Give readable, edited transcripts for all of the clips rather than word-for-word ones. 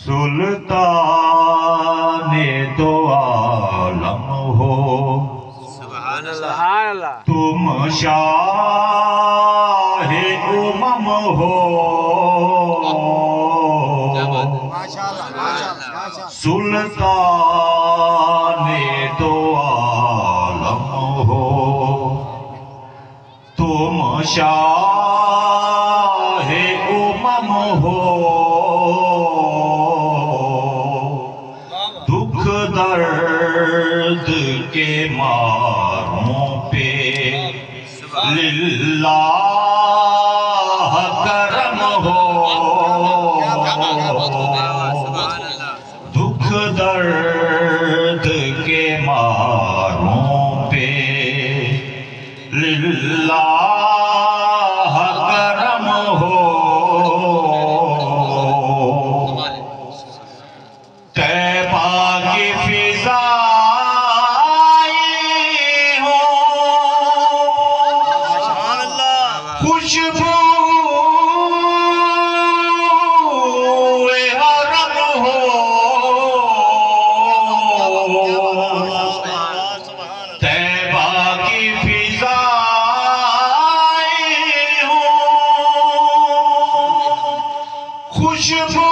سلطان دو عالم ہو تم شاہ امم ہو سلطان دو عالم ہو تم شاہ امم ہو دکھ درد کے ماروں پہ للہ کرم ہو دکھ درد کے ماروں پہ للہ کرم ہو طیبہ کی فضائیں ہو خوشبو حرم ہو طیبہ کی فضائیں ہو خوشبو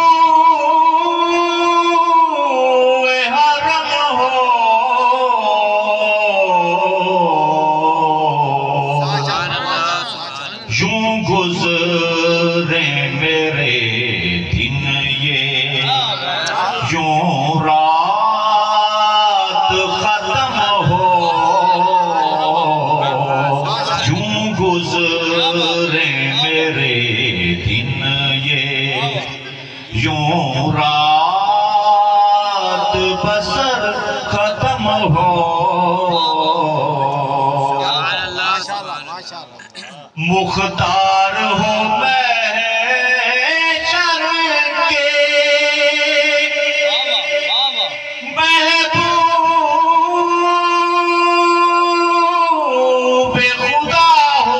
یوں گزرے میرے دن یہ یوں رات ختم ہو یوں گزرے میرے دن یہ یوں رات بسر ختم ہو مختار ہو محشر کے محبوب خدا ہو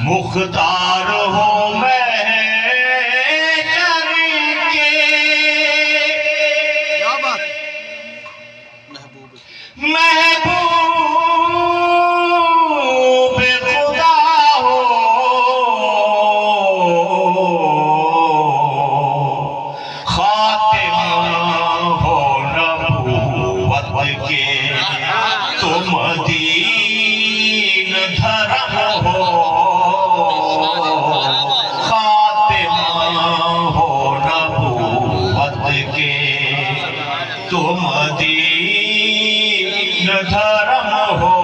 مختار ہو محشر کے محبوب خدا ہو خاتم ہو نبوت کے تم دین دھرم ہو خاتم ہو نبوت کے تم دین دھرم ہو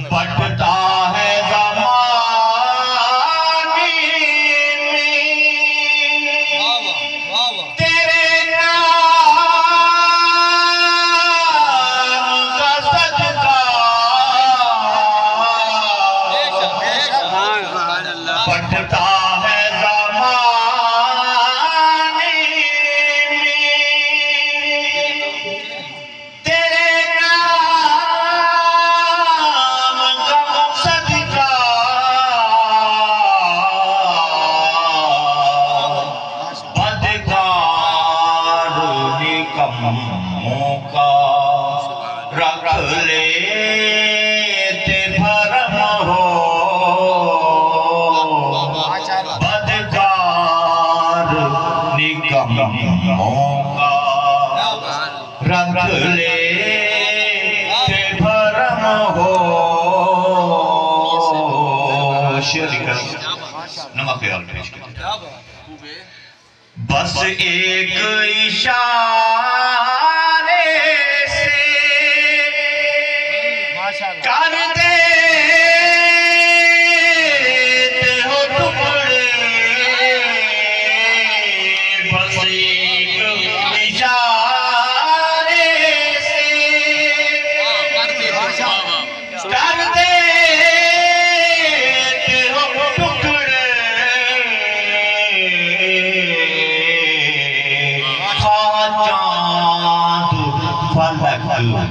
بٹتا ہے زمانے میں تیرے نام کا صدقہ بٹتا ہے زمانے میں تیرے نام کا صدقہ بدکار نکموں کا رکھ لیتے بھرم ہو بدکار نکموں کا رکھ لیتے بھرم ہو شعر لکھا نمک خیال پیش کرتے بس ایک اشارے سے کر دیتے ہو ٹکڑے بس ایک اشارے سے کر دیتے ہو ٹکڑے خواجہ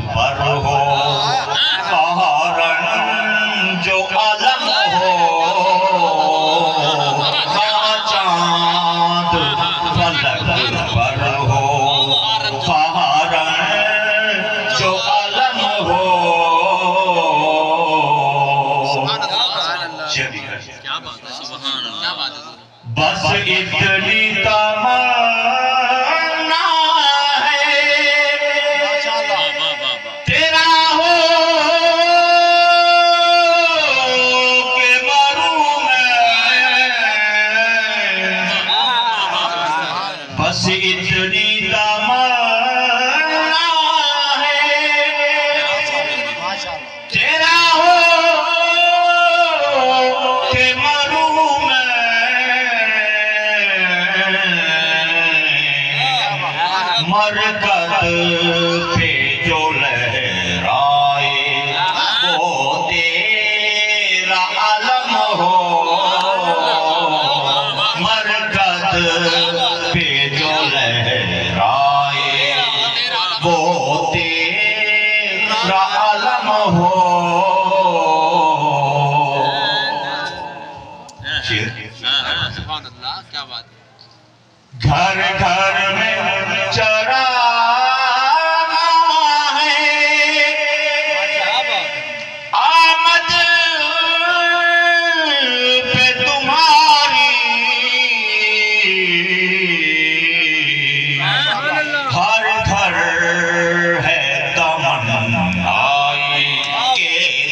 پر ہو قہرن جو علم ہو خواہ چاند فلک پر ہو قہرن جو علم ہو بس اتنی تمنا ہے تیرا ہو کہ مروں میں بس اتنی تمنا ہے تیرا ہو کہ مروں مرکت پہ جو لہرائے وہ تیرا علم ہو مرکت پہ جو لہرائے وہ تیرا علم ہو سبحان اللہ کیا بات ہے گھر گھر میں چراغاں ہے آمد پہ تمہاری ہر گھر ہے تمنائی کہ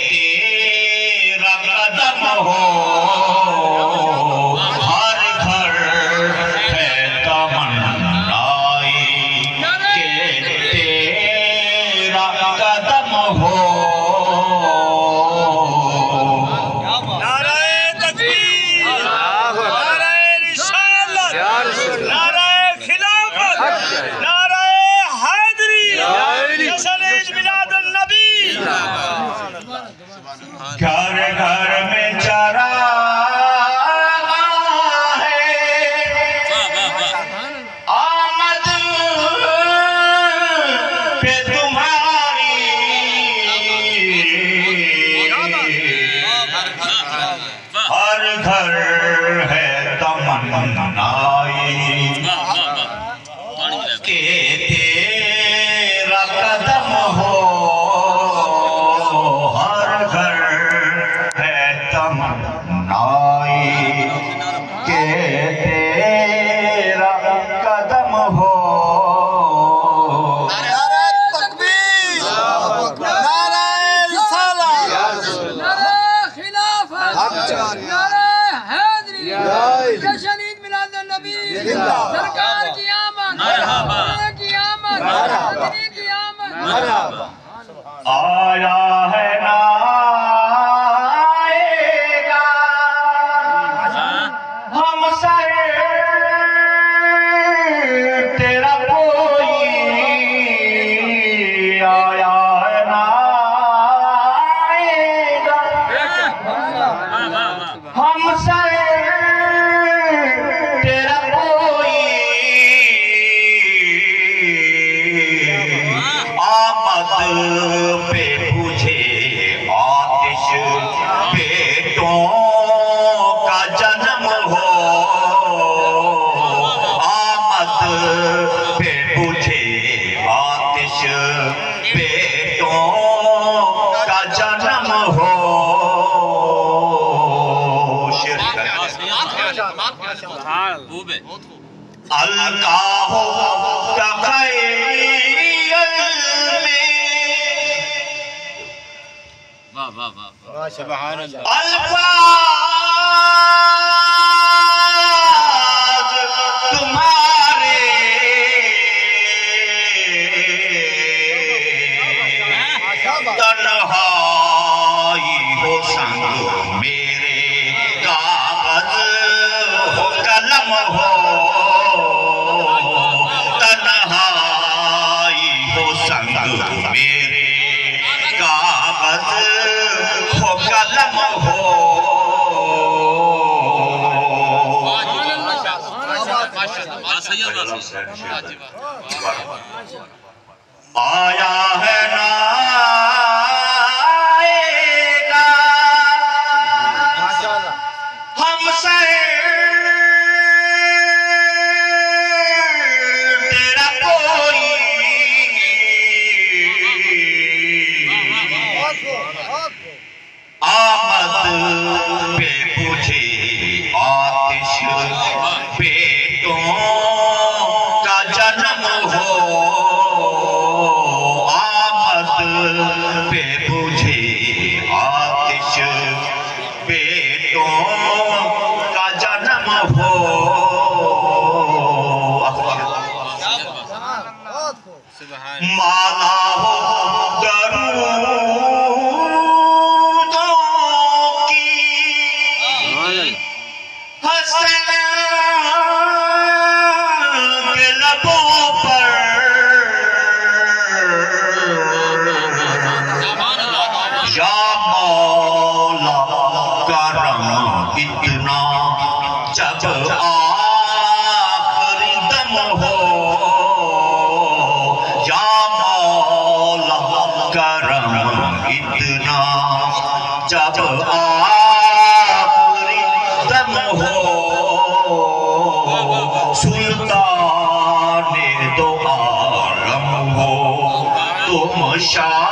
تیرا قدم ہو گھر گھر میں چراغاں ہے آمد پہ تمہاری ہر گھر ہے تمنائی کہ تیرا قدم ہو کہ تیرا قدم ہو نعرہ تکبیر نعرہ رسالت نعرہ خلافت نعرہ حیدری جشن عید میلاد النبی سرکار کی آمد اللہ کی آمد حضرت کی آمد آیا ہے نا تیرا کوئی آیا ہے نا آئے گا ہم سے تیرا کوئی آمد پہ بجھے آتش بیٹوں کا جنم ہو پہ بجھے آتش بیٹوں کا جنم ہو القاہ تخیل میں سبحان اللہ الفاظ تمہارے تنہائی ہو سنگ میرے کاغذ ہو قلم ہو تنہائی ہو سنگ میرے کاغذ ہو قلم ہو آیا ہے نا آئے گا ہم سے تیرا کوئی آمد پہ مجھے آتش بیٹوں کا جنم ہو آمد پہ مجھے آتش بیٹوں کا جنم ہو مالا ہو درودوں کی حسن کے لبوں پر یا مولا کرم اتنا جب آخری دم ہو یا مولا کرم اتنا جب آخری دم ہو سلطان دو عالم ہو تم شاہ